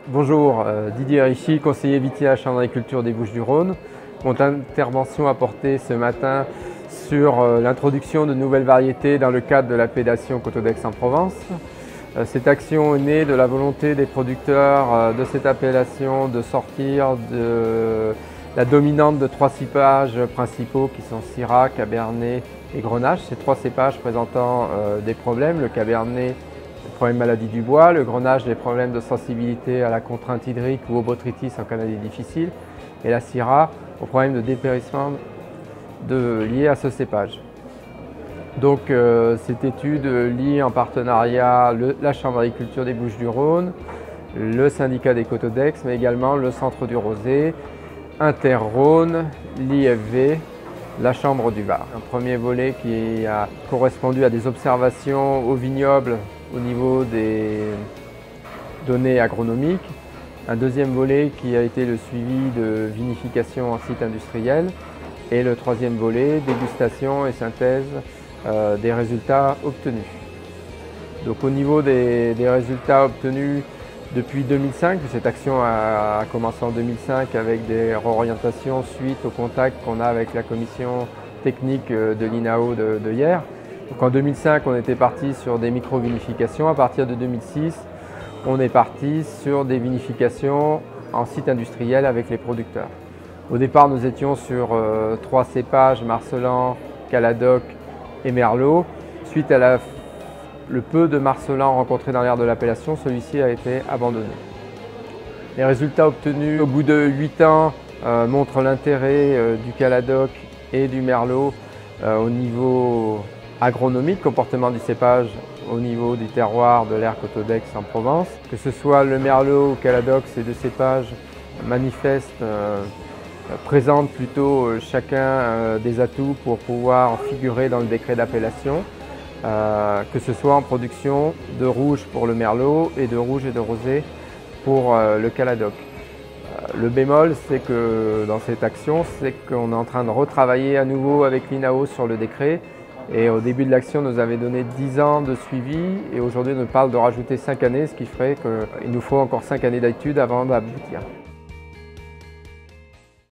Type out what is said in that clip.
Bonjour, Didier Richy, conseiller vitier à la Chambre d'agriculture des Bouches-du-Rhône. Mon intervention a porté ce matin sur l'introduction de nouvelles variétés dans le cadre de l'appellation Coteaux d'Aix-en-Provence. Cette action est née de la volonté des producteurs de cette appellation de sortir de la dominante de 3 cépages principaux qui sont Syrah, Cabernet et Grenache. Ces 3 cépages présentant des problèmes, le Cabernet, le problème maladie du bois, le Grenache, des problèmes de sensibilité à la contrainte hydrique ou au botrytis en canadier difficile, et la Syrah, au problème de dépérissement lié à ce cépage. Donc cette étude lie en partenariat la Chambre d'agriculture des Bouches-du-Rhône, le syndicat des Coteaux d'Aix, mais également le Centre du Rosé, Inter-Rhône, l'IFV, la Chambre du Var. Un premier volet qui a correspondu à des observations au vignoble au niveau des données agronomiques. Un deuxième volet qui a été le suivi de vinification en site industriel. Et le troisième volet, dégustation et synthèse des résultats obtenus. Donc au niveau des résultats obtenus depuis 2005, cette action a commencé en 2005 avec des réorientations suite au contact qu'on a avec la commission technique de l'INAO de Hyères. Donc en 2005, on était parti sur des micro-vinifications. À partir de 2006, on est parti sur des vinifications en site industriel avec les producteurs. Au départ, nous étions sur 3 cépages, Marselan, Caladoc et Merlot. Suite à le peu de Marselan rencontré dans l'aire de l'appellation, celui-ci a été abandonné. Les résultats obtenus au bout de 8 ans montrent l'intérêt du Caladoc et du Merlot au niveau agronomique, comportement du cépage au niveau du terroir de l'aire Coteaux d'Aix en Provence. Que ce soit le Merlot ou le Caladoc, ces 2 cépages manifestent présentent plutôt chacun des atouts pour pouvoir figurer dans le décret d'appellation, que ce soit en production de rouge pour le Merlot et de rouge et de rosé pour le Caladoc. Le bémol, c'est que dans cette action, c'est qu'on est en train de retravailler à nouveau avec l'INAO sur le décret. Et au début de l'action, nous avait donné 10 ans de suivi et aujourd'hui, on nous parle de rajouter 5 années, ce qui ferait qu'il nous faut encore 5 années d'études avant d'aboutir.